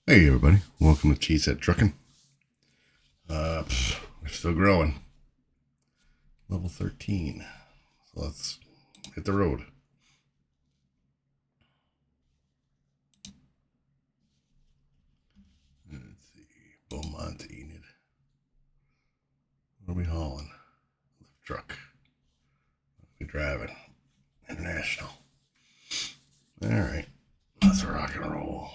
Hey everybody, welcome to Cheesehead Trucking. We're still growing. Level 13. So let's hit the road. Let's see. Beaumont Enid. What are we hauling? Lift truck. What are we driving? International. Alright. Let's rock and roll.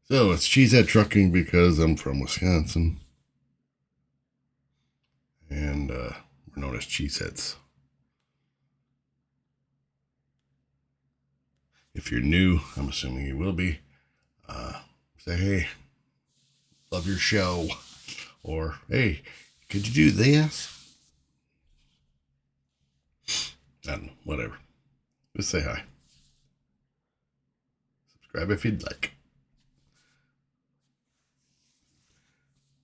So it's Cheesehead Trucking because I'm from Wisconsin. And we're known as Cheeseheads. If you're new, I'm assuming you will be, say, hey, love your show. Or, hey, could you do this? I don't know, whatever. Just say hi. Subscribe if you'd like.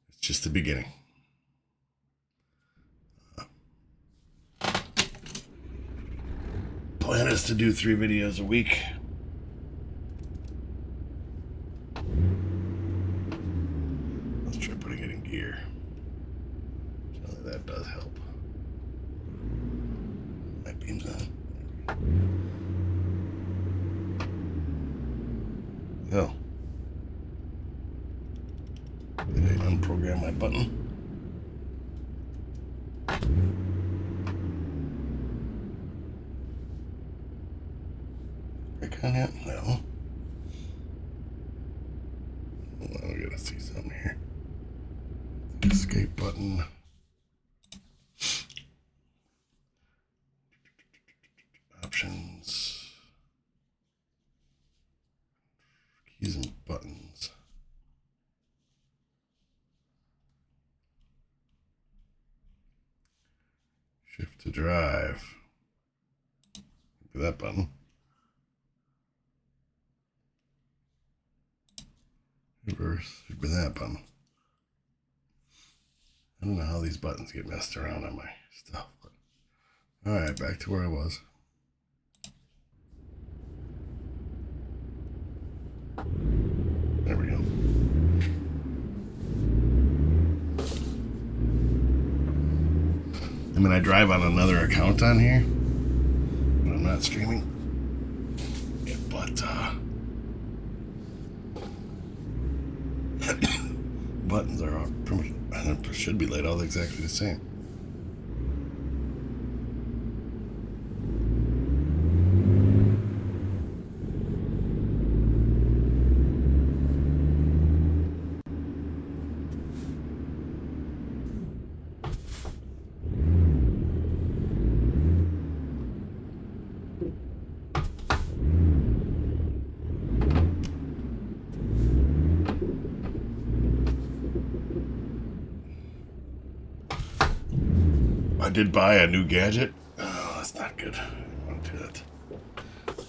It's just the beginning. Plan is to do 3 videos a week. Let's try putting it in gear. So that does help. My beam's on. Oh. Did I unprogram my button? Break on it? No. Well, we gotta see something here. Escape button. Options. Keys and buttons. Shift to drive. Look at that button. Reverse. Look at that button. I don't know how these buttons get messed around on my stuff. But alright, back to where I was. There we go. I mean, I drive on another account on here, but I'm not streaming. Yeah, but buttons are pretty much, should be laid out exactly the same. I did buy a new gadget. Oh, that's not good. I don't want to do that.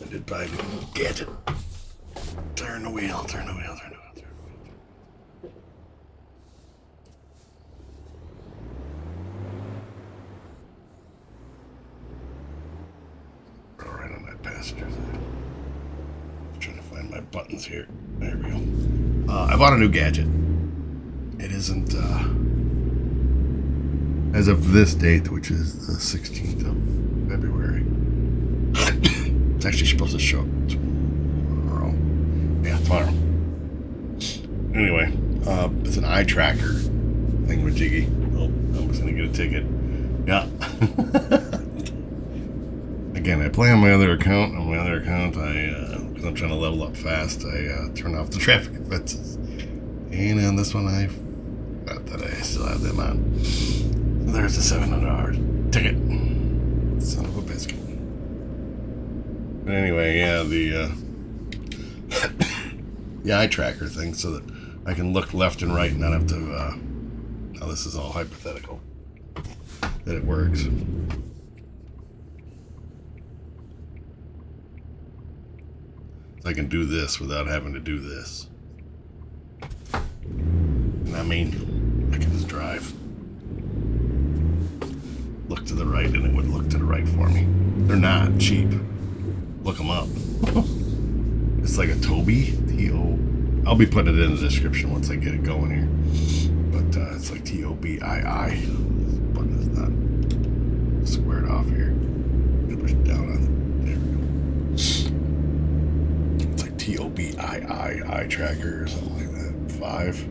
I did buy a new gadget. Turn the wheel, turn the wheel, turn the wheel, turn the wheel. Right on that passenger side. I'm trying to find my buttons here. There we go. I bought a new gadget. It isn't, as of this date, which is the 16th of February. It's actually supposed to show up tomorrow. Yeah, tomorrow. Anyway, it's an eye tracker thingamajiggy. Oh, I'm just gonna get a ticket. Yeah. Again, I play on my other account. On my other account, because I'm trying to level up fast, I turn off the traffic offenses. And on this one, I forgot that I still have them on. There's the $700 ticket. Son of a biscuit. But anyway, yeah, the eye tracker thing, so that I can look left and right and not have to. Now this is all hypothetical. That it works. So I can do this without having to do this. And I mean, I can just drive. Look to the right and it would look to the right for me. They're not cheap. Look them up. It's like a Tobii. I'll be putting it in the description once I get it going here. But it's like Tobii. This button is not squared off here. Push it down on it. There we go. It's like Tobii eye tracker or something like that. 5.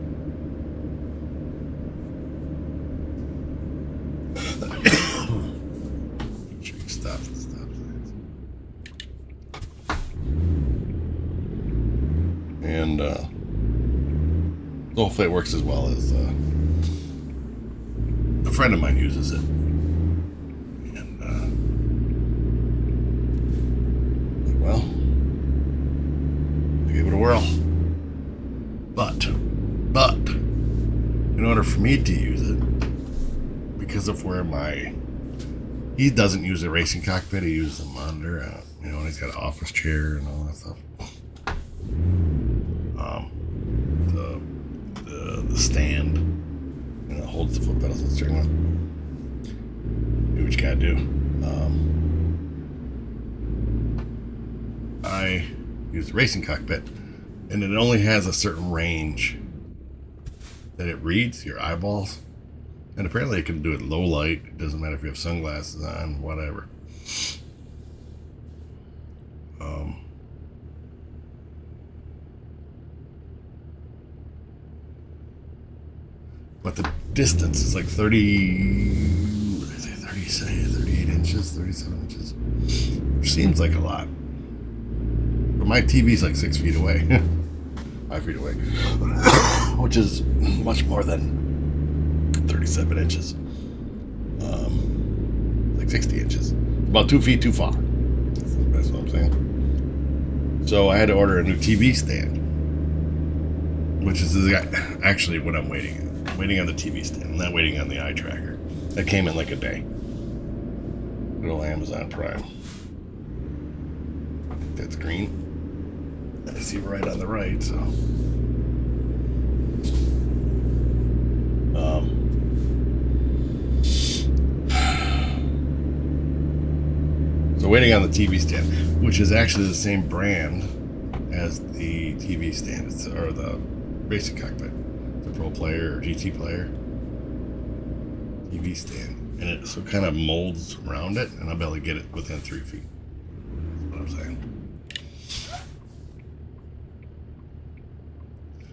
Make sure you stop the stop signs. And hopefully it works as well as a friend of mine uses it. And well, I gave it a whirl. But in order for me to use it, because of where he doesn't use a racing cockpit, he uses a monitor, and he's got an office chair and all that stuff. The stand, holds the foot pedals and steering wheel. Do what you gotta do. I use the racing cockpit, and it only has a certain range that it reads your eyeballs. And apparently it can do it low light. It doesn't matter if you have sunglasses on, whatever. But the distance is like 38 inches, 37 inches. Which seems like a lot. But my TV's like 6 feet away. 5 feet away. Which is much more than 37 inches. Like 60 inches. About 2 feet too far. That's what I'm saying. So I had to order a new TV stand. Which is actually what I'm waiting on. I'm waiting on the TV stand. I'm not waiting on the eye tracker. That came in like a day. Good old Amazon Prime. I think that's green. I see right on the right, so. So waiting on the TV stand, which is actually the same brand as the TV stand, or the racing cockpit. The Pro Player or GT Player TV stand. And it so kind of molds around it, and I'll be able to get it within 3 feet. That's what I'm saying.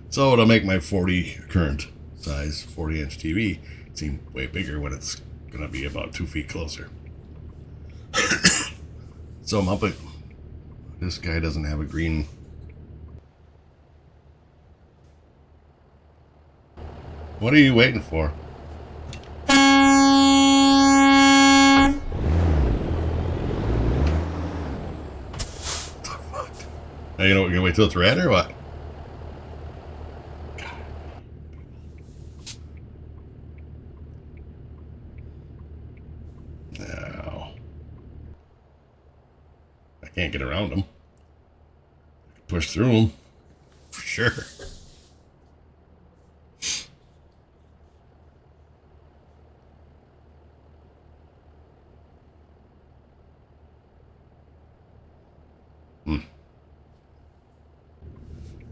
So it'll make my current size 40-inch TV seem way bigger when it's going to be about 2 feet closer. So I'm hoping this guy doesn't have a green. What are you waiting for? What the fuck? Now you're gonna wait till it's red or what? No. I can't get around them. I can push through them. For sure.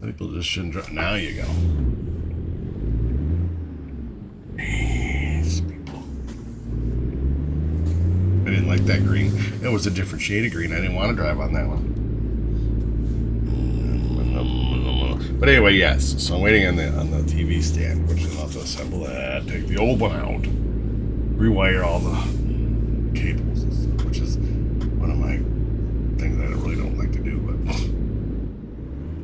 People just shouldn't drive. Now you go. These people. I didn't like that green. It was a different shade of green. I didn't want to drive on that one. But anyway, yes. So I'm waiting on the TV stand, which is I'll have to assemble that, take the old one out, rewire all the cables, which is one of my things I really don't like to do, but.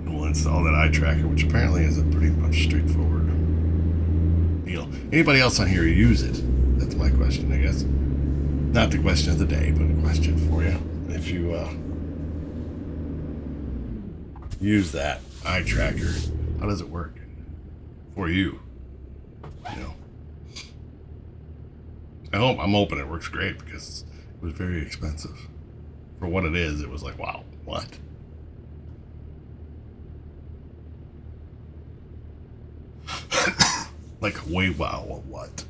We'll install that eye tracker, which apparently is a pretty much straightforward deal. Anybody else on here use it? That's my question, I guess. Not the question of the day, but a question for you. If you use that eye tracker, how does it work for you? I'm hoping it works great, because it was very expensive. For what it is, it was like, wow, what? Like, way wow, what?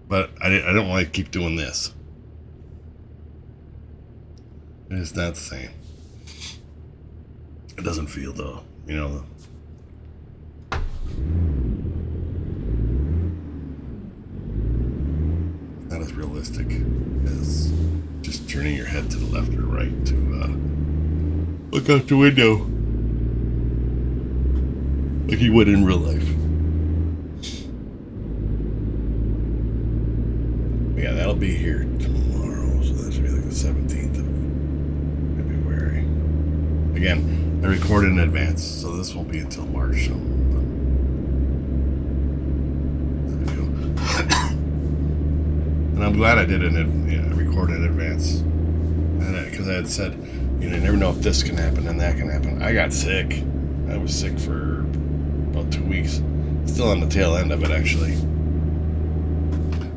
But I don't want to keep doing this. It's not the same. It doesn't feel though, you know. Not as realistic as just turning your head to the left or right to look out the window like you would in real life. But yeah, that'll be here tomorrow, so that should be like the 17th of February. Again, I recorded in advance, so this won't be until March. So and I'm glad I did it record in advance, and because I had said, you never know if this can happen and that can happen. I got sick. I was sick for about 2 weeks, still on the tail end of it actually.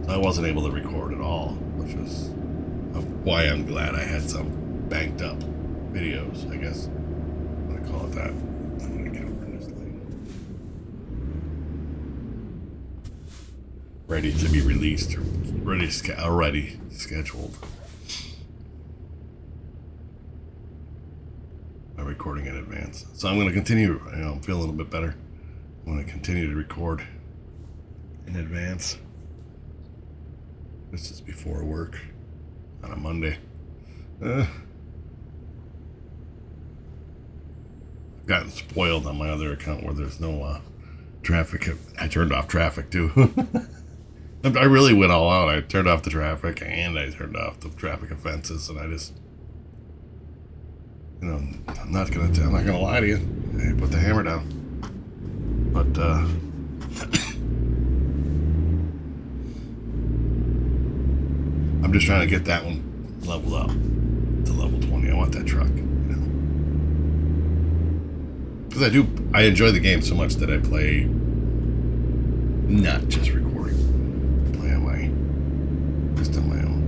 I wasn't able to record at all, which was why I'm glad I had some banked up videos, I guess. I'm gonna call it that. I'm gonna get over this thing. Ready to be released, or already scheduled. I'm recording in advance, so I'm going to continue. I'm feeling a little bit better. I'm going to continue to record in advance. This is before work on a Monday. I've gotten spoiled on my other account where there's no traffic. I turned off traffic too. I really went all out. I turned off the traffic and I turned off the traffic offenses, and I just, I'm not gonna lie to you. I put the hammer down. But I'm just trying to get that one leveled up to level 20. I want that truck, because I enjoy the game so much that I play not just recording. On my own,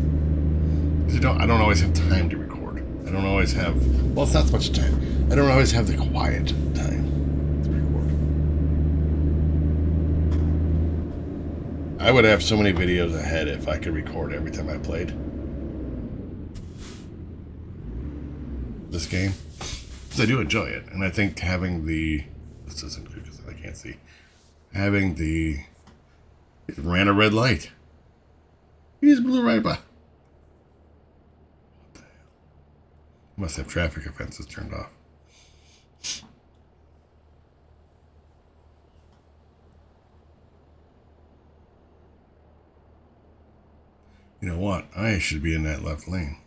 because I don't always have time to record. I don't always have, well, it's not so much time. I don't always have the quiet time to record. I would have so many videos ahead if I could record every time I played this game, because I do enjoy it, and I think having this isn't good because I can't see, it ran a red light. He just blew right by. What the hell? Must have traffic offenses turned off. You know what? I should be in that left lane,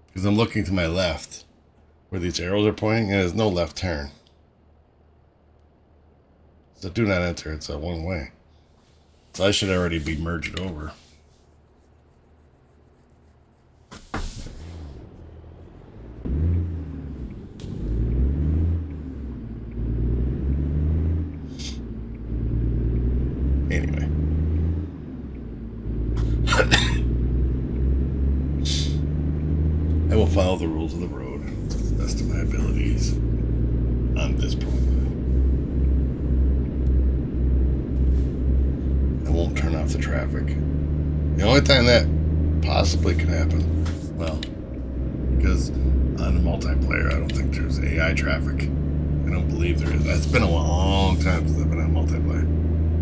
because I'm looking to my left where these arrows are pointing, and there's no left turn. So do not enter. It's a one way. So I should already be merged over. Anyway. I will follow the rules of the road to the best of my abilities on this point. Won't turn off the traffic. The only time that possibly could happen, well, because on the multiplayer, I don't think there's AI traffic. I don't believe there is. That's been a long time since I've been on multiplayer.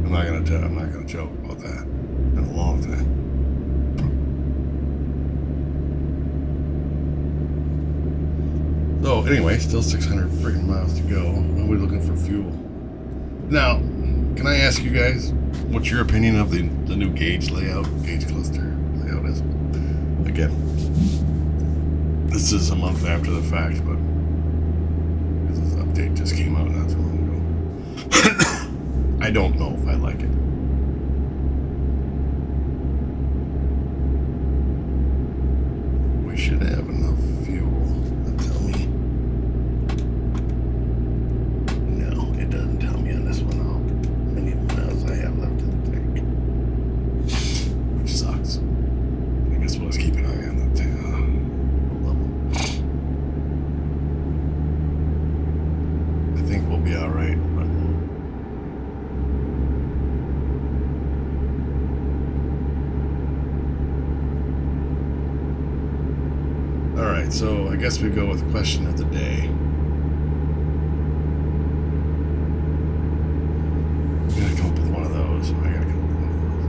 I'm not gonna joke about that. It's been a long time. So anyway, still 600 freaking miles to go. I'll be looking for fuel. Now, can I ask you guys, what's your opinion of the new gauge cluster layout is? Again, this is a month after the fact, but this update just came out not too long ago. I don't know if I like it. We should have enough fuel. Tell me. No, it doesn't tell me on this one how many miles I have left in the tank, which sucks. I guess we'll just keep an eye on the level. I think we'll be all right, but Alright, so I guess we go with question of the day. We gotta come up with one of those. I gotta come up with one of those.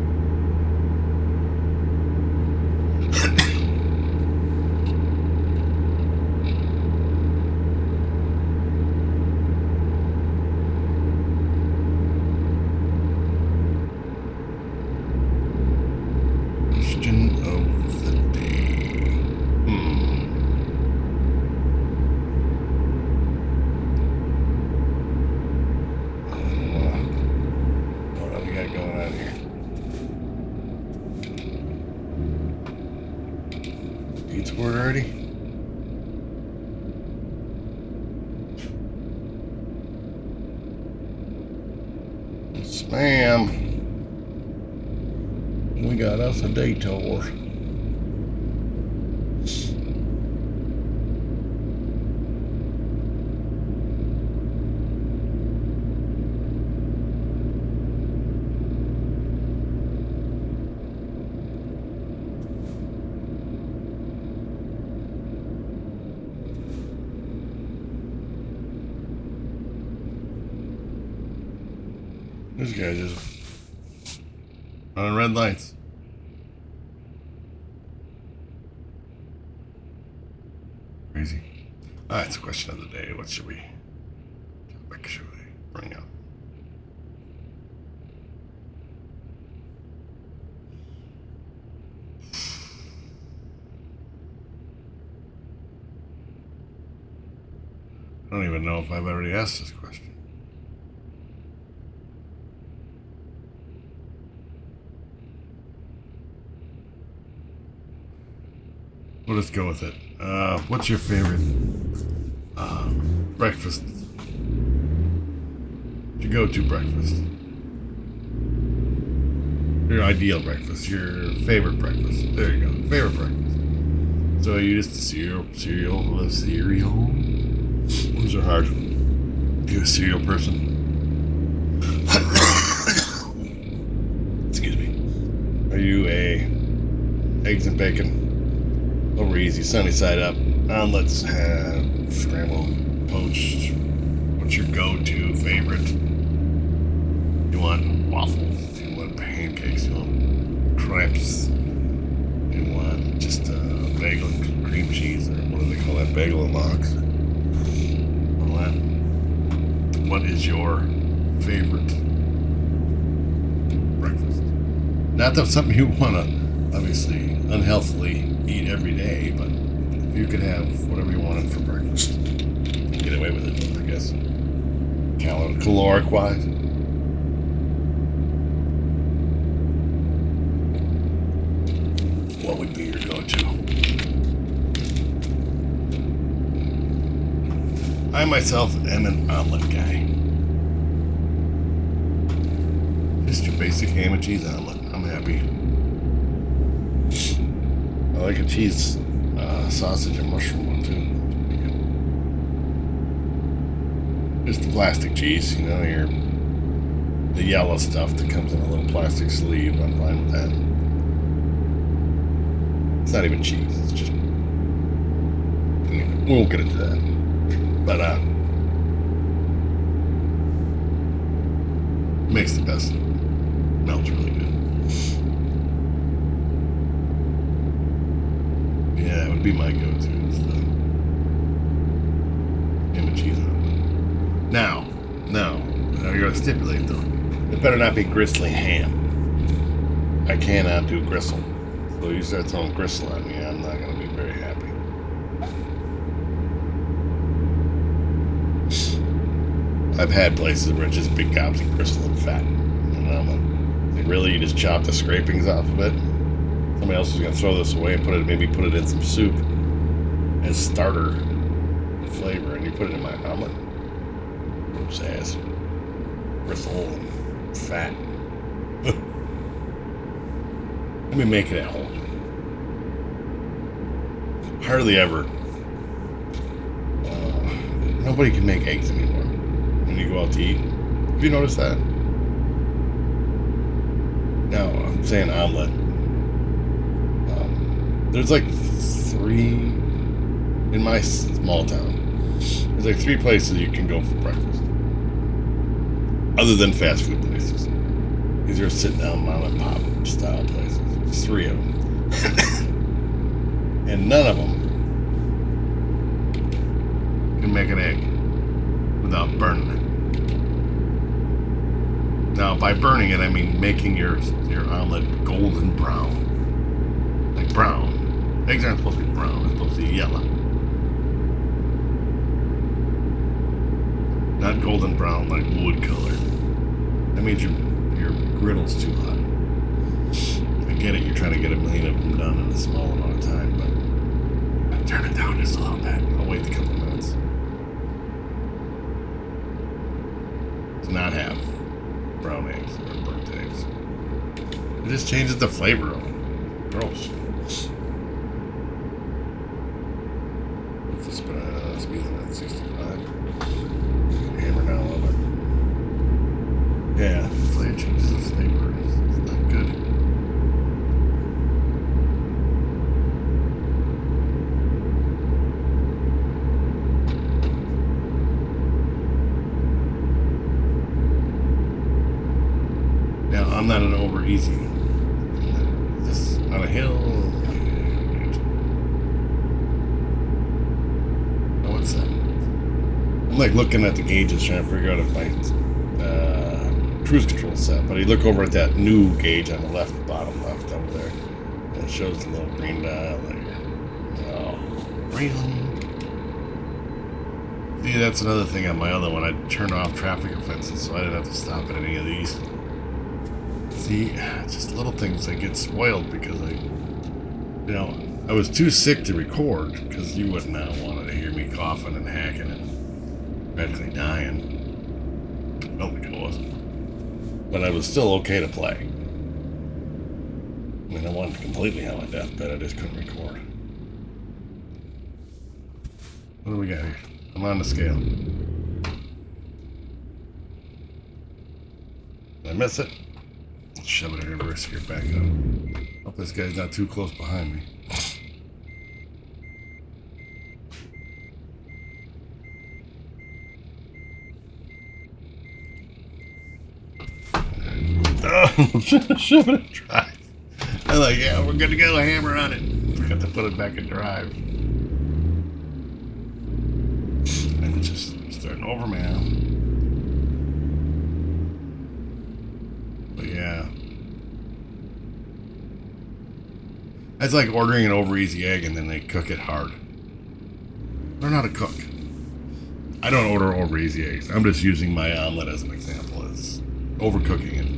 Question of the day. What do we got going on here? Beats word already? Spam. We got us a detour. This guy just running red lights. Crazy. Alright, it's a question of the day. What should we bring up? I don't even know if I've already asked this question. We'll just go with it. What's your favorite breakfast? Your go-to breakfast? Your ideal breakfast? Your favorite breakfast? There you go. Favorite breakfast. So you just cereal. Those are hard. You a cereal person? Excuse me. Are you a eggs and bacon? Over easy, sunny side up. Omelets, scrambled, poached. What's your go-to favorite? You want waffles? You want pancakes? You want crepes? You want just bagel and cream cheese? Or what do they call that? Bagel and lox? What is your favorite breakfast? Not that something you want to, obviously, unhealthily eat every day, but if you could have whatever you wanted for breakfast, you can get away with it, I guess. Caloric wise. What would be your go-to? I myself am an omelet guy. Just your basic ham and cheese omelet. I'm happy. I like a cheese sausage and mushroom one too. Just the plastic cheese, you know, the yellow stuff that comes in a little plastic sleeve. I'm fine with that. It's not even cheese. It's just, we won't get into that. But makes the best. Melts really good. Yeah, it would be my go-to. It's the ham and cheese on it. Now, I gotta stipulate though, it better not be gristly ham. I cannot do gristle. So you start throwing gristle at me, I'm not gonna be very happy. I've had places where it's just big gobs of gristle and fat. And I'm like, really? You just chop the scrapings off of it? Somebody else is going to throw this away and maybe put it in some soup as starter flavor, and you put it in my omelet? Oops, ass. Gristle and fat. Let me make it at home. Hardly ever. Nobody can make eggs anymore when you go out to eat. Have you noticed that? No, I'm saying omelet. There's like 3 in my small town, there's like 3 places you can go for breakfast. Other than fast food places. These are sit-down mom and pop style places. There's 3 of them. And none of them can make an egg without burning it. Now, by burning it, I mean making your omelet golden brown. Like brown. Eggs aren't supposed to be brown. They're supposed to be yellow. Not golden brown like wood color. That means your griddle's too hot. I get it. You're trying to get 1 million of them done in a small amount of time, but turn it down just a little bit. I'll wait a couple minutes. To not have brown eggs or burnt eggs. It just changes the flavor of them. Gross. Let's just put a speed limit at 65. Hammer down a little bit. Yeah, the flavor changes the flavor. It's not good. I'm not an over easy. This on a hill. Oh, what's that? I'm like looking at the gauges trying to figure out if my cruise control is set. But you look over at that new gauge on the left, bottom left over there, and it shows the little green dial there. Oh, really? See, that's another thing on my other one. I turned off traffic offenses, so I didn't have to stop at any of these. See, just little things that get spoiled because I was too sick to record because you would not want to hear me coughing and hacking and practically dying. No, I wasn't. But I was still okay to play. I mean, I wasn't completely on my deathbed, I just couldn't record. What do we got here? I'm on the scale. Did I miss it? Shove it in reverse here, back up. Hope this guy's not too close behind me. Oh, shove it in drive. I'm like, yeah, we're good to go. Hammer on it. Forgot to put it back in drive. And it's just starting over, man. But yeah. It's like ordering an over easy egg and then they cook it hard. Learn how to cook. I don't order over easy eggs. I'm just using my omelet as an example. It's overcooking it.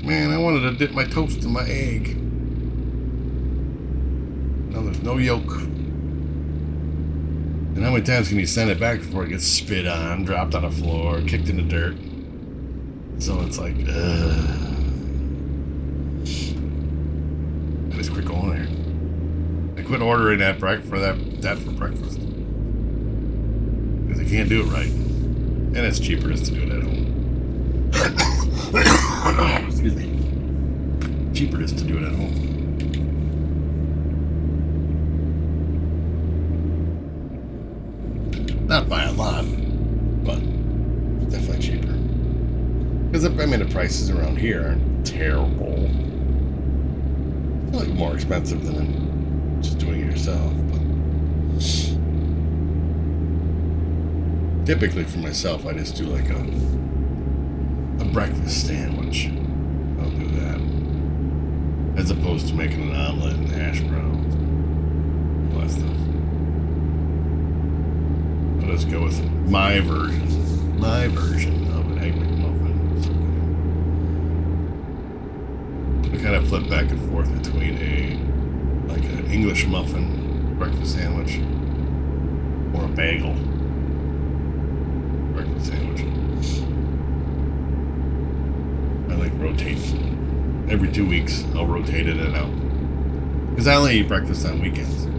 Man, I wanted to dip my toast in my egg. Now there's no yolk. And how many times can you send it back before it gets spit on, dropped on the floor, kicked in the dirt? So it's like, I just quit going there. I quit ordering that for breakfast. Because I can't do it right. And it's cheaper just to do it at home. Excuse me. Cheaper just to do it at home. Not by a lot, but it's definitely cheaper. Because, I mean, the prices around here aren't terrible. It's like more expensive than just doing it yourself. But typically for myself, I just do like a breakfast sandwich. I'll do that. As opposed to making an omelet and hash browns. All that stuff. I'll just go with my version of an egg McMuffin. I kind of flip back and forth between an English muffin breakfast sandwich or a bagel breakfast sandwich. I like rotate. Every 2 weeks, I'll rotate it out. Because I only eat breakfast on weekends. So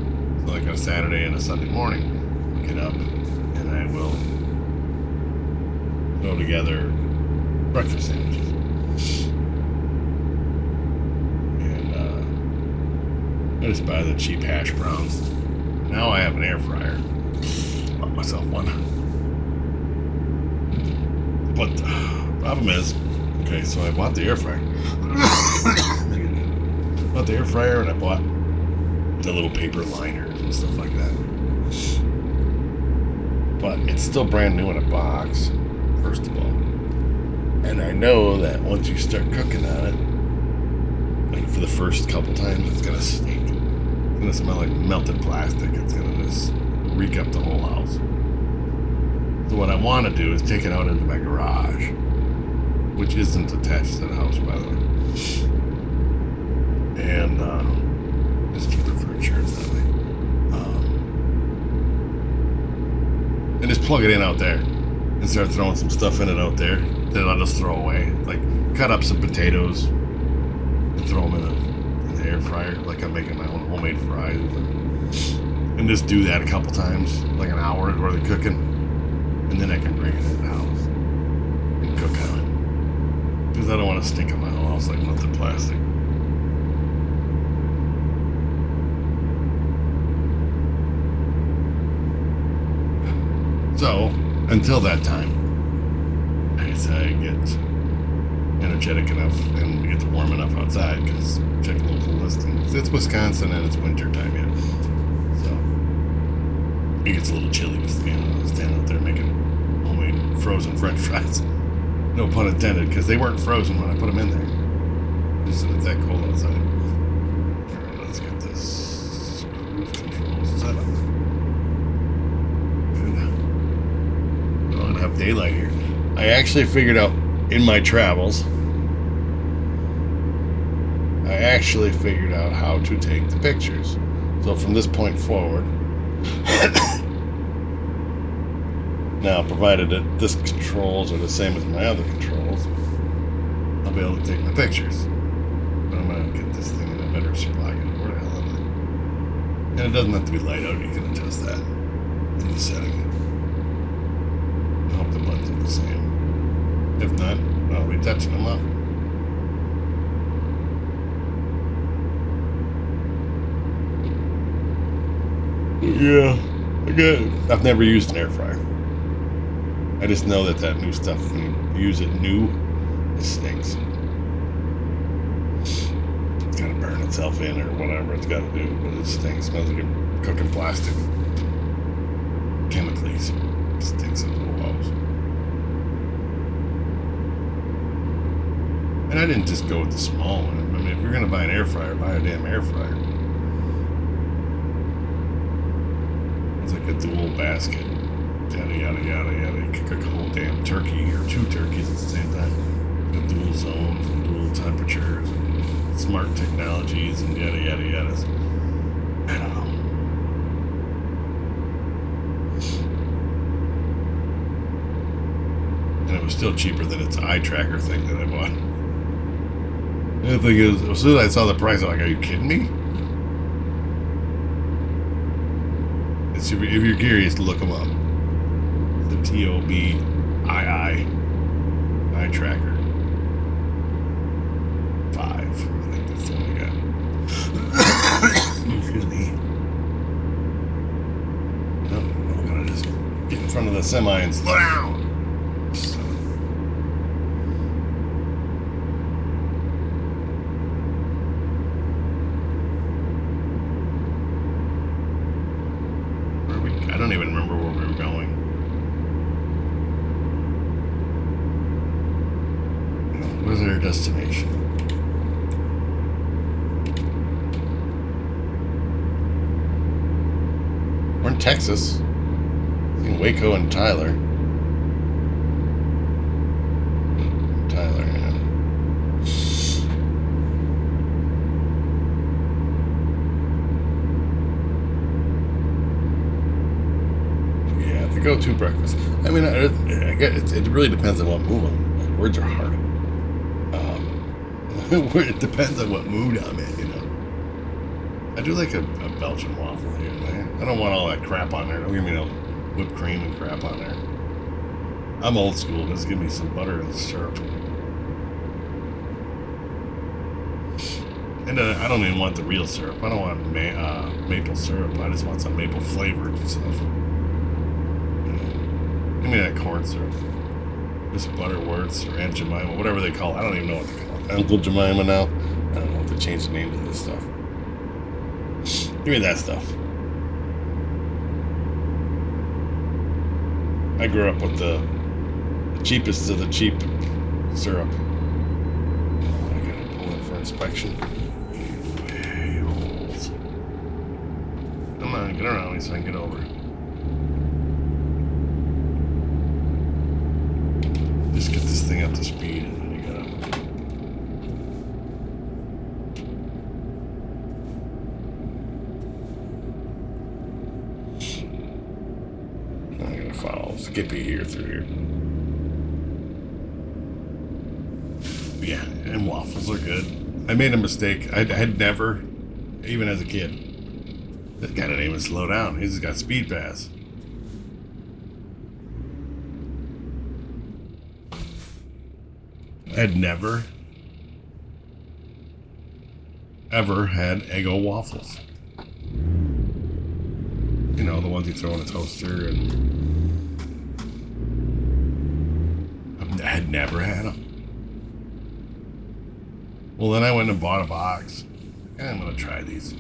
like on a Saturday and a Sunday morning, I'll get up and I will throw together breakfast sandwiches. And I just buy the cheap hash browns. And now I have an air fryer. Bought myself one. But the problem is, okay, so I bought the air fryer. Bought the air fryer and I bought the little paper liners and stuff like that. But it's still brand new in a box, first of all. And I know that once you start cooking on it, like for the first couple times, it's gonna stink. It's gonna smell like melted plastic. It's gonna just reek up the whole house. So what I want to do is take it out into my garage, which isn't attached to the house, by the way. And it's cheaper for insurance that way. And just plug it in out there and start throwing some stuff in it out there that I'll just throw away. Like cut up some potatoes and throw them in the air fryer, like I'm making my own homemade fries. And just do that a couple times, like an hour worth of cooking. And then I can bring it in the house and cook on it. Because I don't want to stink on my whole house like melted plastic. So, until that time, I guess I get energetic enough and it gets warm enough outside, because check local listings. It's Wisconsin and it's winter time yet. So, it gets a little chilly to stand out there making homemade frozen french fries. No pun intended, because they weren't frozen when I put them in there. Just it's that cold outside. Alright, let's get this cruise control set up. Have daylight here. I actually figured out in my travels, how to take the pictures. So from this point forward, now provided that this controls are the same as my other controls, I'll be able to take my pictures. But I'm gonna get this thing in a better spot. Where the hell am I? And it doesn't have to be light out, you can adjust that in the setting. I hope the buttons are the same. If not, I'll be touching them up. Yeah, I've never used an air fryer. I just know that new stuff, when you use it new, it stinks. It's gotta burn itself in or whatever it's gotta do, but it stinks. It smells like you're cooking plastic. Chemically, it stinks in the whole house. And I didn't just go with the small one. I mean, if you're gonna buy an air fryer, buy a damn air fryer. It's like a dual basket. Yada, yada, yada, yada. You can cook a whole damn turkey or two turkeys at the same time. The dual zones and dual temperatures and smart technologies and yada, yada, yada. I don't know. And it was still cheaper than its eye tracker thing that I bought. And the thing is, as soon as I saw the price, I'm like, are you kidding me? If you're curious, look them up. The TOBII eye tracker 5. I think that's the one I got. Excuse me. No, I'm gonna just get in front of the semi and slow down. So. I don't even remember where we were going. Where's our destination? We're in Texas. In Waco and Tyler. Yeah. Go to breakfast. I mean, I guess it really depends on what mood I'm in. Words are hard. It depends on what mood I'm in, you know. I do like a Belgian waffle here and there. I don't want all that crap on there. Don't give me no whipped cream and crap on there. I'm old school. Just give me some butter and syrup. And I don't even want the real syrup. I don't want maple syrup. I just want some maple flavored stuff. Give me that corn syrup. This Butterworths or Aunt Jemima, whatever they call it. I don't even know what they call it. Uncle Jemima now. I don't know what to change the name to this stuff. Give me that stuff. I grew up with the cheapest of the cheap syrup. I gotta pull it for inspection. Holes. Come on, get around me so I can get over. Just get this thing up to speed and then you gotta. I'm gonna follow Skippy here through here. But yeah, and waffles are good. I made a mistake. I had never, even as a kid, this guy didn't even slow down. He's just got speed pass. I had never, ever had Eggo waffles. You know, the ones you throw in a toaster, and I had never had them. Well, then I went and bought a box. I'm gonna try these.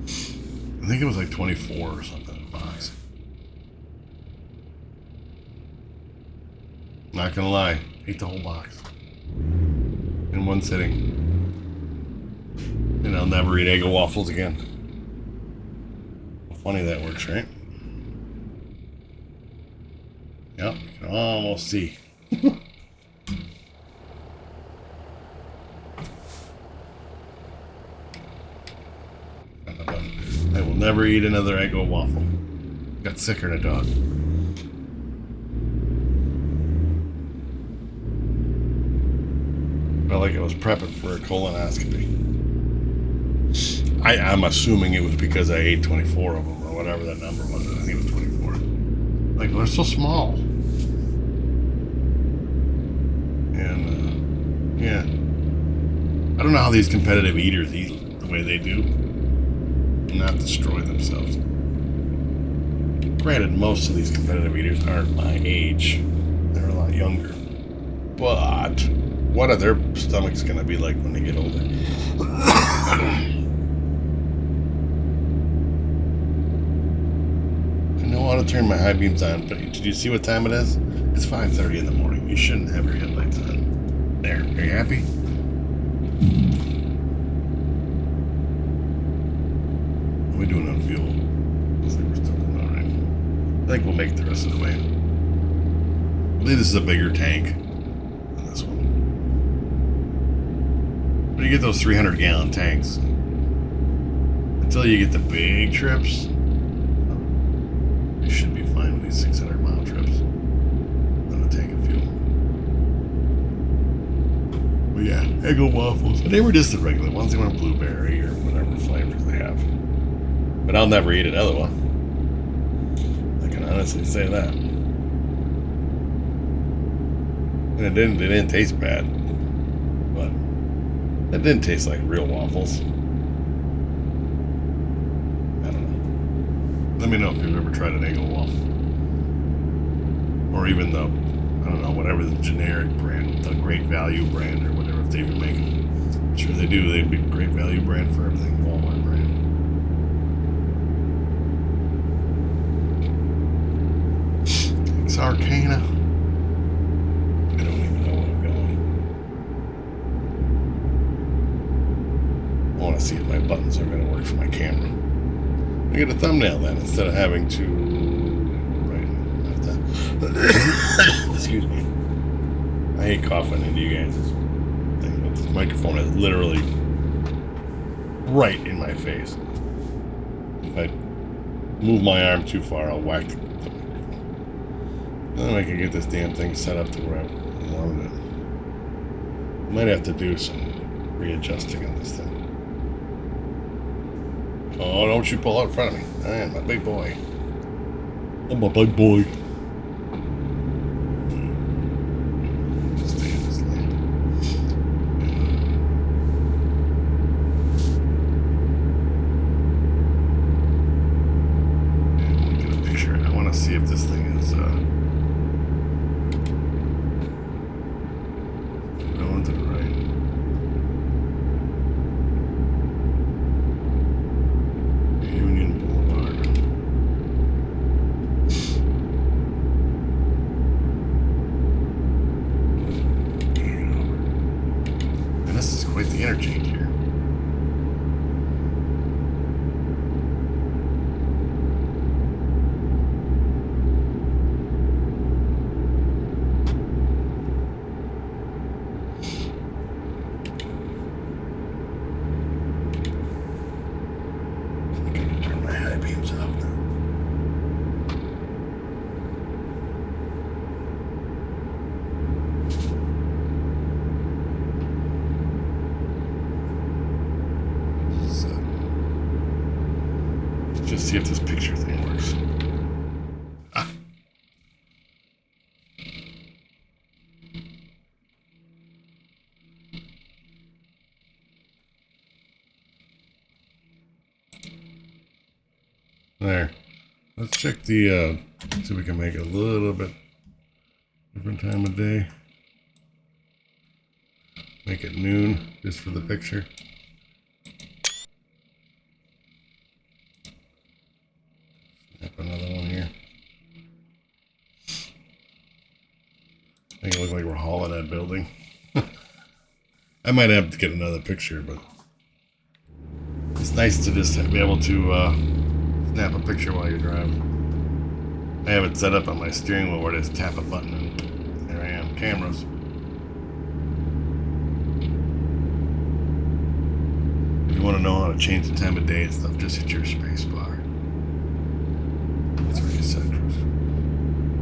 I think it was like 24 or something a box. Not gonna lie, ate the whole box in one sitting. And I'll never eat Eggo waffles again. Funny that works, right? Yep, you can almost see. I will never eat another Eggo waffle. Got sicker than a dog. Felt like I was prepping for a colonoscopy. I'm assuming it was because I ate 24 of them or whatever that number was. I think it was 24. Like, they're so small. And, yeah. I don't know how these competitive eaters eat the way they do. And not destroy themselves. Granted, most of these competitive eaters aren't my age. They're a lot younger. But what are their stomachs going to be like when they get older? I know how to turn my high beams on, but did you see what time it is? It's 5:30 in the morning. You shouldn't have your headlights on. There. Are you happy? What are we doing on fuel? Looks like we're still doing all right. I think we'll make the rest of the way. I believe this is a bigger tank than this one. When you get those 300-gallon tanks, until you get the big trips, you should be fine with these 600-mile trips on a tank of fuel. But yeah, Eggo waffles. They were just the regular ones. They weren't blueberry or whatever flavors they have. But I'll never eat another one. I can honestly say that. And it didn't taste bad. But it didn't taste like real waffles. I don't know. Let me know if you've ever tried an Eggo waffle. Or even the, I don't know, whatever the generic brand, the Great Value brand or whatever, if they even make them. I'm sure they do. They'd be Great Value brand for everything, Walmart brand. It's Arcana. I don't even know where I'm going. I want to see if my buttons are going to work for my camera. I get a thumbnail then instead of having to right left. Excuse me. I hate coughing into you guys' thing, but this microphone is literally right in my face. If I move my arm too far, I'll whack the microphone. Then I can get this damn thing set up to where I wanted it. Might have to do some readjusting on this thing. Oh, don't you pull out in front of me. I am my big boy. I'm a big boy. Stay in this lane. this is quite the interchange here. Just see if this picture thing works. Ah. There. Let's check the, see if we can make it a little bit different time of day. Make it noon, just for the picture. Snap another one here. Make it look like we're hauling that building. I might have to get another picture, but it's nice to just be able to snap a picture while you're driving. I have it set up on my steering wheel where I just tap a button and there I am. Cameras. If you want to know how to change the time of day and stuff, just hit your space bar. That's where you set cruise.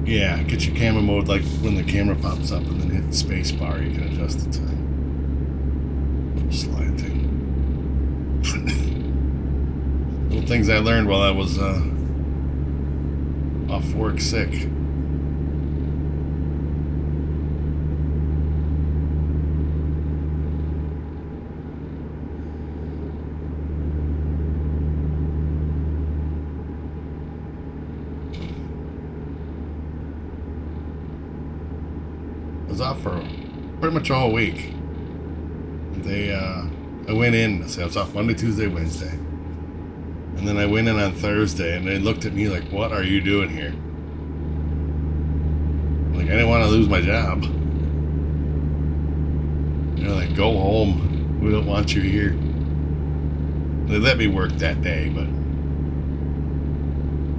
Yeah, get your camera mode like when the camera pops up and then hit the space bar, you can adjust the time. Little slide thing. Little things I learned while I was off work sick. I was off for pretty much all week. I went in, so I was off Monday, Tuesday, Wednesday. And then I went in on Thursday and they looked at me like, what are you doing here? Like, I didn't want to lose my job. They're like, go home. We don't want you here. They let me work that day, but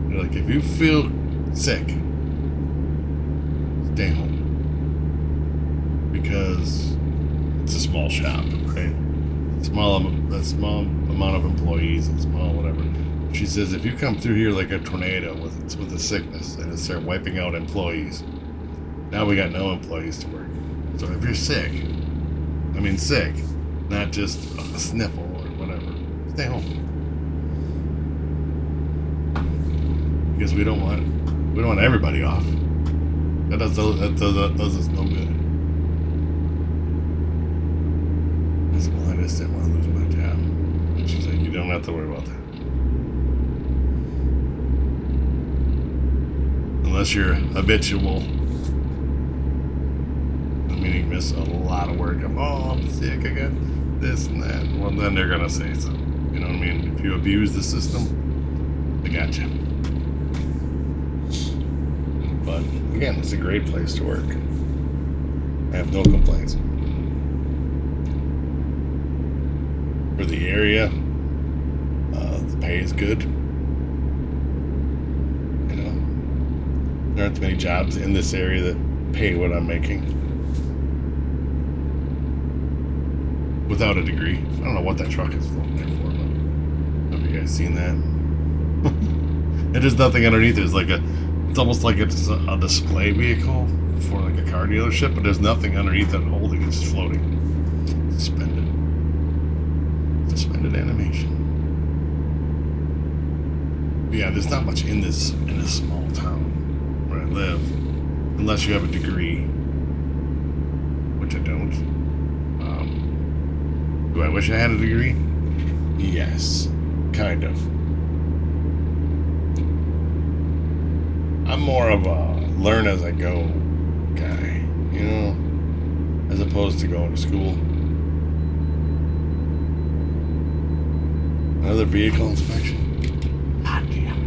they're like, if you feel sick, stay home. Because it's a small shop, right? A small amount of employees and small whatever. She says if you come through here like a tornado with a sickness and start wiping out employees, now we got no employees to work. So if you're sick, I mean sick, not just a sniffle or whatever, stay home. Because we don't want everybody off. That does us no good. Well, I just didn't want to lose my job. And she's like, you don't have to worry about that. Unless you're habitual. I mean, you miss a lot of work. I'm sick, I got this and that. Well, then they're going to say something. You know what I mean? If you abuse the system, they got you. But, again, it's a great place to work. I have no complaints. For the area, the pay is good. You know, there aren't many jobs in this area that pay what I'm making without a degree. I don't know what that truck is floating there for, but have you guys seen that? And there's nothing underneath. It's almost like it's a display vehicle for like a car dealership, but there's nothing underneath it holding. It's just floating, suspended animation. But yeah, there's not much in this small town where I live, unless you have a degree, which I don't. Do I wish I had a degree? Yes, kind of. I'm more of a learn as I go guy, you know, as opposed to going to school. Another vehicle inspection. God damn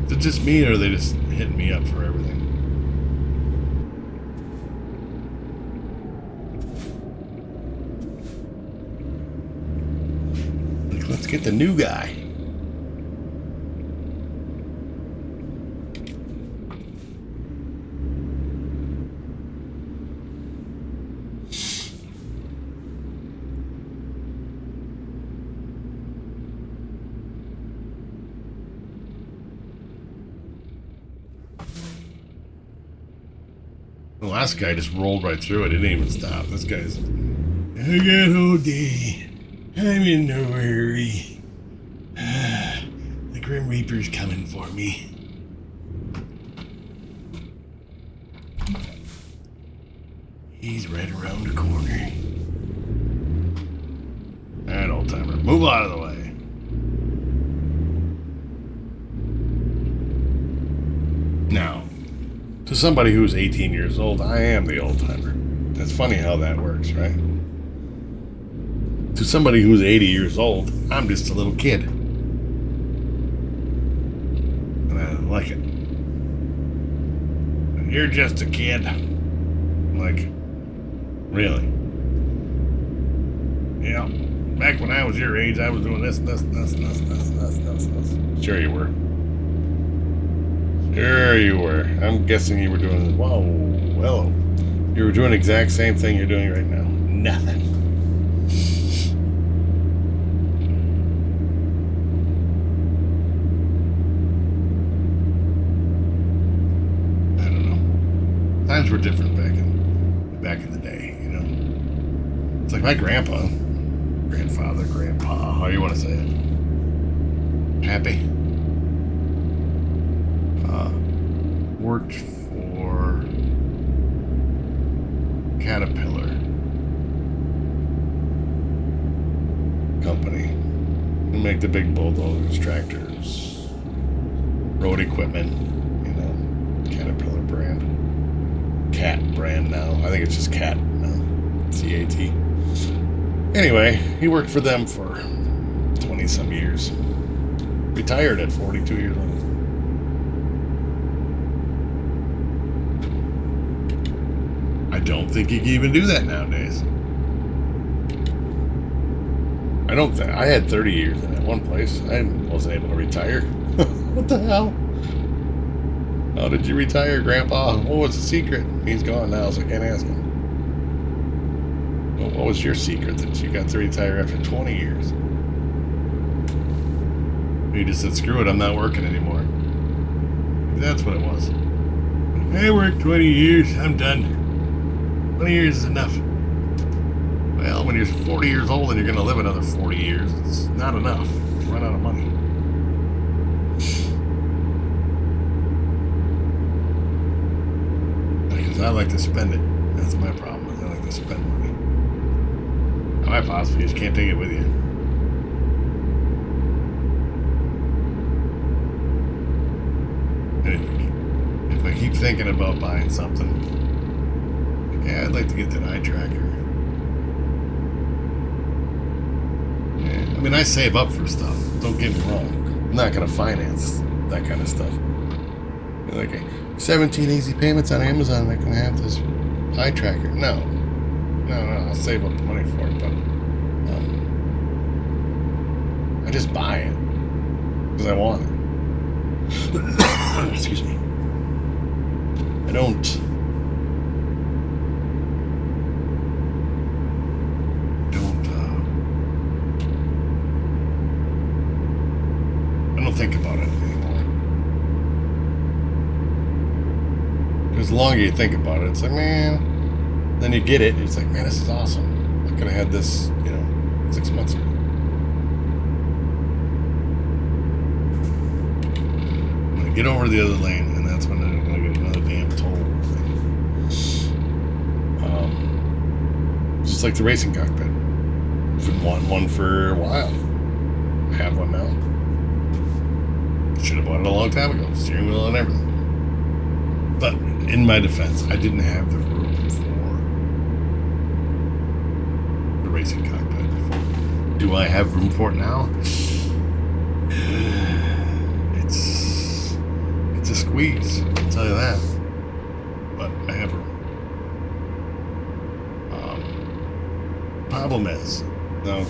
it. Is it just me or are they just hitting me up for everything? get the new guy. The last guy just rolled right through it. It didn't even stop. This guy's... I got all day. I'm in no hurry. The Grim Reaper's coming for me. He's right around the corner. Alright, old timer. Move out of the way. Now, to somebody who's 18 years old, I am the old timer. That's funny how that works, right? To somebody who's 80 years old, I'm just a little kid. And I like it. And you're just a kid. Like, really? Yeah. Back when I was your age, I was doing this, and this, and this, and this, and this, and this, and this, and this. Sure you were. Sure you were. I'm guessing you were doing... Whoa. Hello. You were doing the exact same thing you're doing right now. Nothing. I don't know. Times were different back in the day, you know? It's like my grandpa, grandfather, grandpa, how you want to say it. Happy. Worked for Caterpillar company. They make the big bulldozers, tractors, road equipment, you know, Caterpillar brand. Cat brand now. I think it's just Cat now. C-A-T. Anyway, he worked for them for 20-some years. Retired at 42 years old. I don't think you can even do that nowadays. I don't think... I had 30 years in that one place. I wasn't able to retire. What the hell? How did you retire, Grandpa? What was the secret? He's gone now, so I can't ask him. Well, what was your secret that you got to retire after 20 years? You just said, screw it, I'm not working anymore. That's what it was. I worked 20 years, I'm done. 20 years is enough. Well, when you're 40 years old and you're going to live another 40 years, it's not enough. You run out of money. Because I like to spend it. That's my problem. Is I like to spend money. How am I possible? You just can't take it with you. And if I keep thinking about buying something, yeah, I'd like to get that eye tracker. Yeah, I mean, I save up for stuff. Don't get me wrong. I'm not going to finance that kind of stuff. Like 17 easy payments on Amazon, I can have this eye tracker. No. I'll save up the money for it, but I just buy it because I want it. Excuse me. I don't think about it anymore. Because the longer you think about it, it's like, man, then you get it, and it's like, man, this is awesome. I could have had this, 6 months ago. I'm going to get over the other lane, and that's when I'm going to get another damn toll thing. Just like the racing cockpit. I've been wanting one for a while. I have one now. Should have bought it a long time ago. Steering wheel and everything. But in my defense, I didn't have the room for the racing cockpit before. Do I have room for it now? It's a squeeze, I'll tell you that. But I have room. Problem is, now,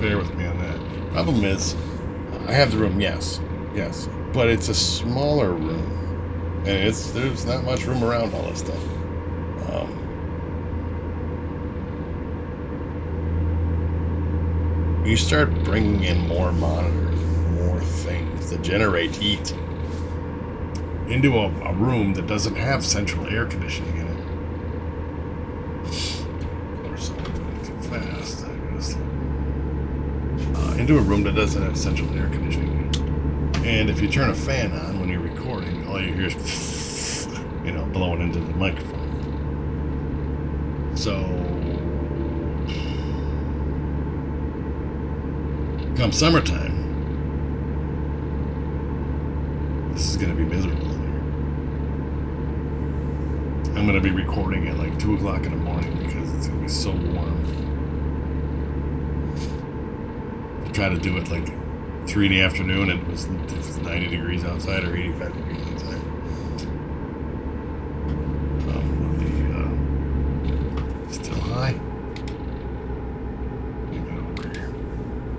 bear with me on that. Problem is, I have the room, yes, but it's a smaller room, and there's not much room around all this stuff. You start bringing in more monitors, more things that generate heat into a room that doesn't have central air conditioning in it. Or something too fast. Into a room that doesn't have central air conditioning in it. And if you turn a fan on when you're recording, all you hear is, blowing into the microphone. So, come summertime, this is going to be miserable in here. I'm going to be recording at like 2 o'clock in the morning because it's going to be so warm. I try to do it like 3 in the afternoon, and it was 90 degrees outside or 85 degrees outside. Still high. Over here.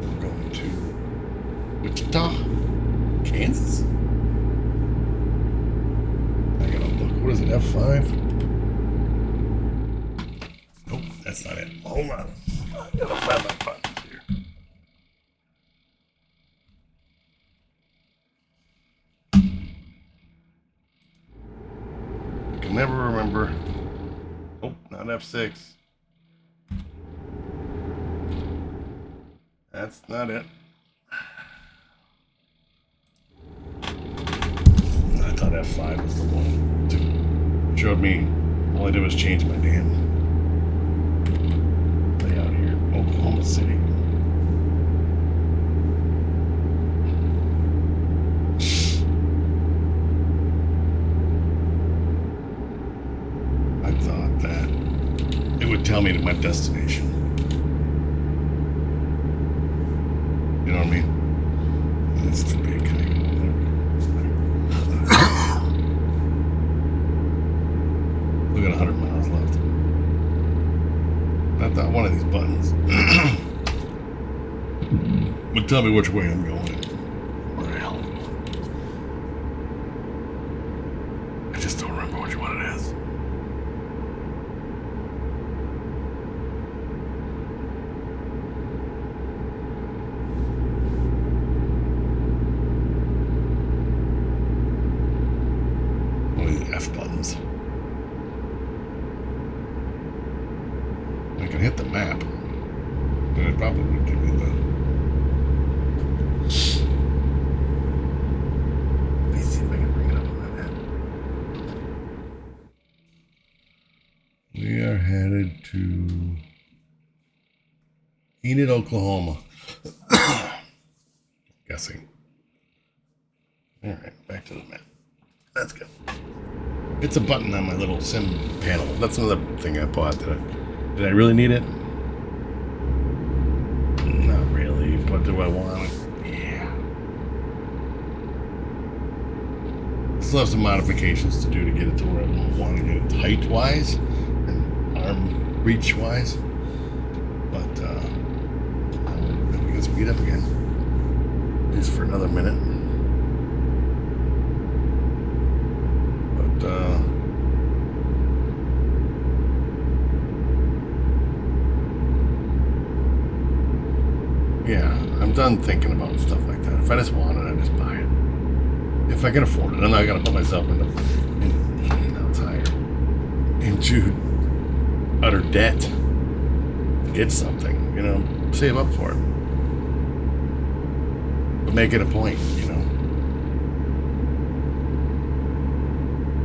I'm going to Wichita, Kansas. I gotta look. What is it? F5? Nope, that's not it. Hold on. I gotta find my buttons here. I can never remember. Oh, not F6. That's not it. I thought F5 was the one. Showed me. All I did was change my damn layout here. Oklahoma City. I thought that it would tell me my destination. You know what I mean? That's too big. We got 100 miles left. I thought one of these buttons would tell me which way I'm going. Where the hell I'm going. I just don't remember which one it is. One of these F buttons. I can hit the map, and it probably would give me the. Let me see if I can bring it up on my map. We are headed to Enid, Oklahoma. Guessing. All right, back to the map. That's good. It's a button on my little sim panel. That's another thing I bought. Did I really need it? Not really, but do I want it? Yeah. Still have some modifications to do to get it to where I want to get it height-wise and arm reach-wise. But we can speed up again. Just for another minute. But yeah, I'm done thinking about stuff like that. If I just want it, I just buy it. If I can afford it, I'm not gonna put myself into utter debt to get something. Save up for it, but make it a point.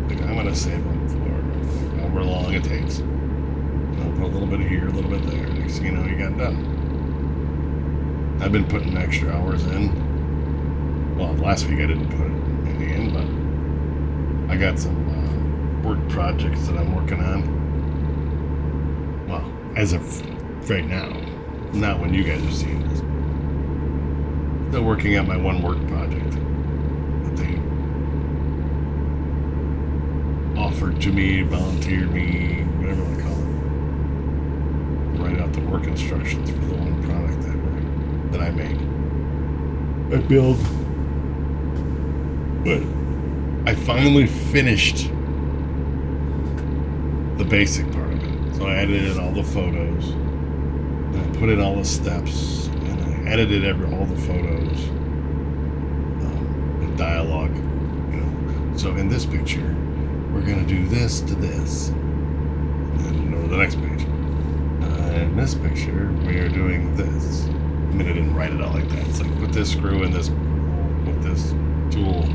Like I'm gonna save up for it, however long it takes. Put a little bit here, a little bit there. Next thing you know, you got done. I've been putting extra hours in. Well, last week I didn't put it in the end, but I got some work projects that I'm working on. Well, as of right now, not when you guys are seeing this. Still working on my one work project that they offered to me, volunteered me, whatever they call it. Write out the work instructions for the one product that we're that I make. I build. But I finally finished the basic part of it. So I edited all the photos, and I put in all the steps, and I edited all the photos with dialogue. You know. So in this picture, we're gonna do this to this, and then go to the next page. In this picture, we are doing this. I mean, I didn't write it out like that. It's like put this screw in this, put this tool,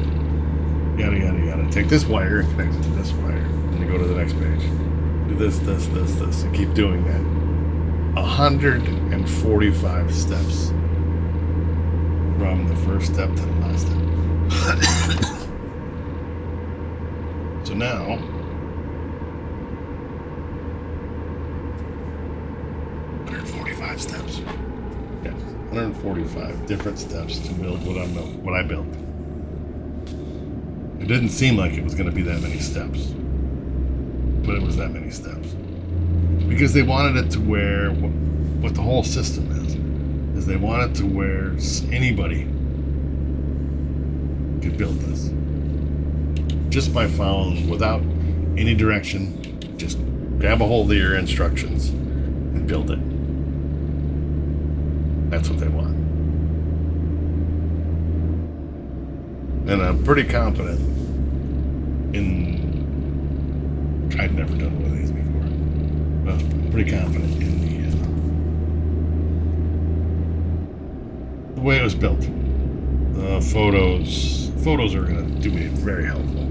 yada yada yada. Take this wire and connect it to this wire, and then go to the next page. Do this, and keep doing that. 145 steps from the first step to the last step. So now, steps. Yes, 145 different steps to build what I built. It didn't seem like it was going to be that many steps, but it was that many steps because they wanted it to where what the whole system is they wanted to where anybody could build this just by following without any direction. Just grab a hold of your instructions and build it. That's what they want. And I'm pretty confident I'd never done one of these before. But I'm pretty confident in the way it was built. Photos are going to do me very helpful.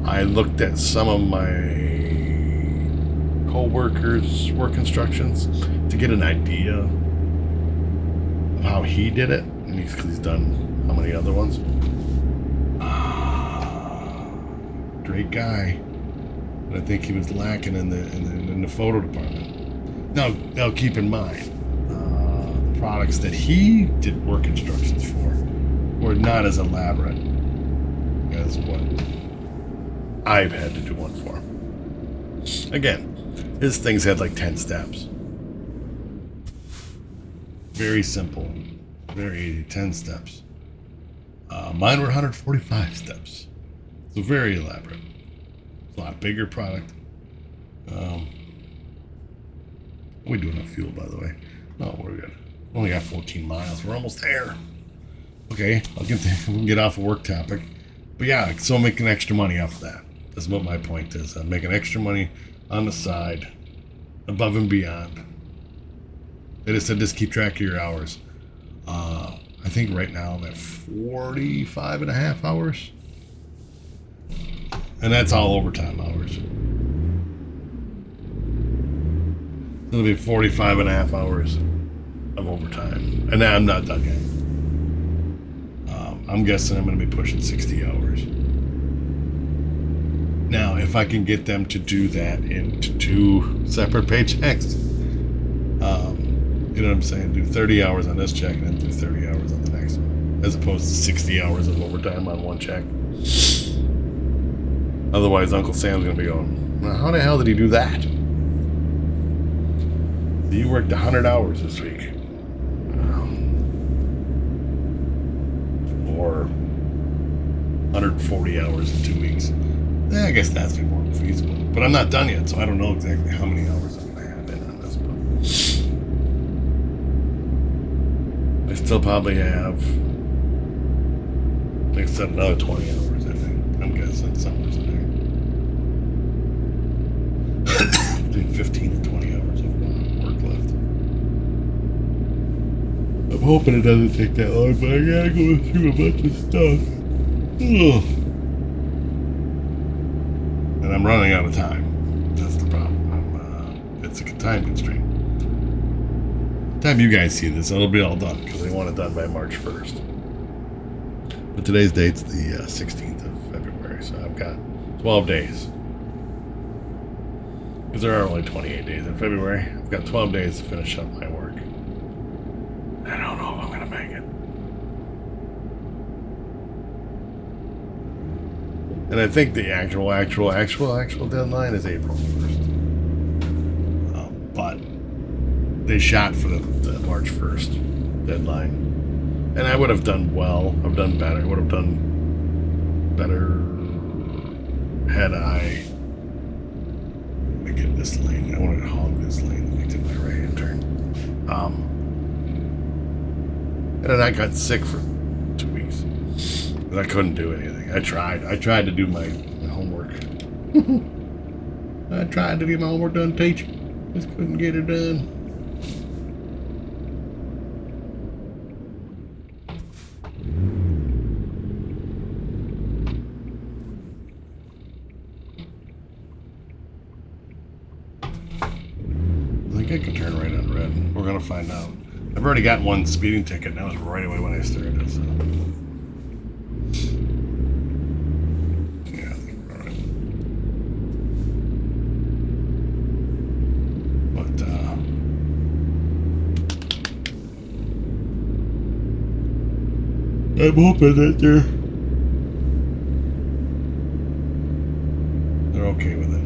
I looked at some of my co-workers' work instructions to get an idea of how he did it, and he's done how many other ones. Great guy, but I think he was lacking in the photo department. Now keep in mind, the products that he did work instructions for were not as elaborate as what I've had to do one for. Again, his things had like 10 steps. Very simple. Very easy. 10 steps. Mine were 145 steps. So very elaborate. It's a lot bigger product. We do enough fuel, by the way. Oh, we're good. Only got 14 miles. We're almost there. Okay, we'll get off a work topic. But yeah, so I'm making extra money off of that. That's what my point is. I'm making extra money on the side, above and beyond. They just said just keep track of your hours. I think right now I'm at 45 and a half hours. And that's all overtime hours. It'll be 45 and a half hours of overtime. And I'm not done yet. I'm guessing I'm going to be pushing 60 hours. Now, if I can get them to do that into 2 separate paychecks, you know what I'm saying? Do 30 hours on this check and then do 30 hours on the next one, as opposed to 60 hours of overtime on one check. Otherwise, Uncle Sam's going to be going, well, how the hell did he do that? So you worked 100 hours this week. Or 140 hours in 2 weeks. I guess that's more feasible. But I'm not done yet, so I don't know exactly how many hours I'm going to have in on this. But I still probably have, like I said, another 20 hours, I think. I'm guessing somewhere in there. Between 15 and 20 hours of work left. I'm hoping it doesn't take that long, but I gotta go through a bunch of stuff. Ugh. And I'm running out of time. That's the problem. It's a time constraint. By the time you guys see this, it'll be all done because they want it done by March 1st. But today's date's the 16th of February, so I've got 12 days. Because there are only 28 days in February. I've got 12 days to finish up my work. I don't know if I'm going to make it. And I think the actual deadline is April 1st. But they shot for the March 1st deadline. And I would have done well. I've done better. I would have done better had I... Let me get this lane. I wanted to hog this lane. Let me do my right-hand turn. And then I got sick for 2 weeks. But I couldn't do anything. I tried. I tried to do my homework. I tried to get my homework done teaching. Just couldn't get it done. I can turn right on red. We're gonna find out. I've already got one speeding ticket, and that was right away when I started. So. Yeah, I think we're all right. But I'm hoping that they're okay with it.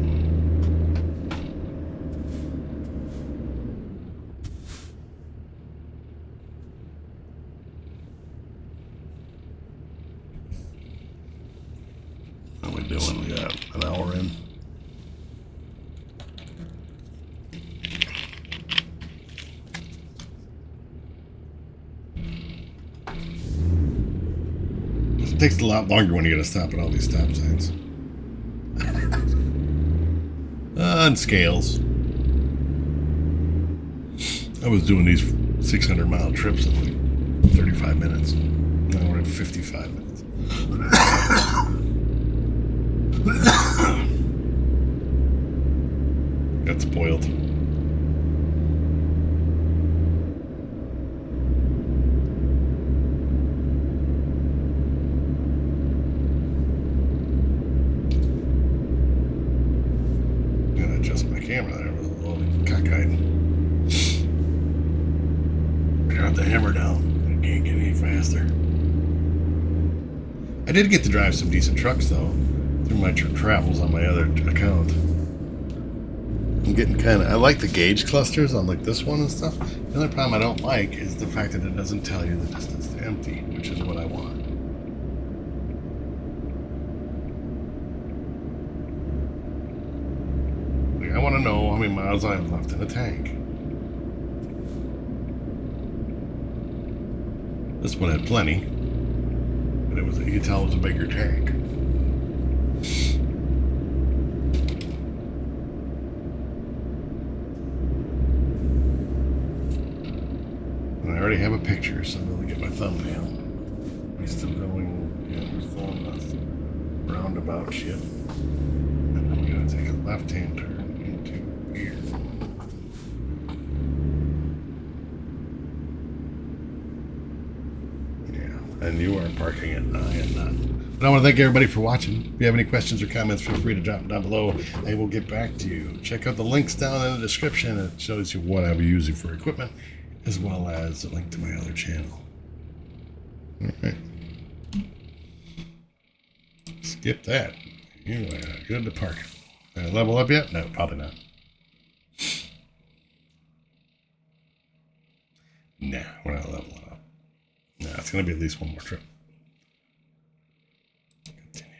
We got an hour in. It takes a lot longer when you gotta stop at all these stop signs. And scales. I was doing these 600-mile trips in like 35 minutes. Now we're at 55 minutes. Got spoiled. Gotta adjust my camera there with a little cockeyed. Got the hammer down. I can't get any faster. I did get to drive some decent trucks though through my travels on my other account. I'm getting I like the gauge clusters on like this one and stuff. The only problem I don't like is the fact that it doesn't tell you the distance to empty, which is what I want. Like, I want to know how many miles I have left in the tank. This one had plenty, but it was, you could tell it was a bigger tank. And I already have a picture, so I'm going to get my thumbnail. He's still going, yeah, we're still on this roundabout shit. And then we're going to take a left-hand turn into here. And you are parking it, I am not. But I want to thank everybody for watching. If you have any questions or comments, feel free to drop them down below. I will get back to you. Check out the links down in the description. It shows you what I'll be using for equipment, as well as a link to my other channel. All right. Skip that. You are good to park. Level up yet? No, probably not. Nah, we're not leveling up. No, it's going to be at least one more trip. Continue.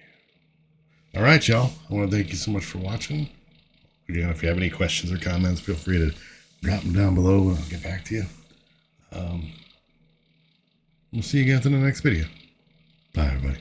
All right, y'all. I want to thank you so much for watching. Again, if you have any questions or comments, feel free to drop them down below and I'll get back to you. We'll see you guys in the next video. Bye, everybody.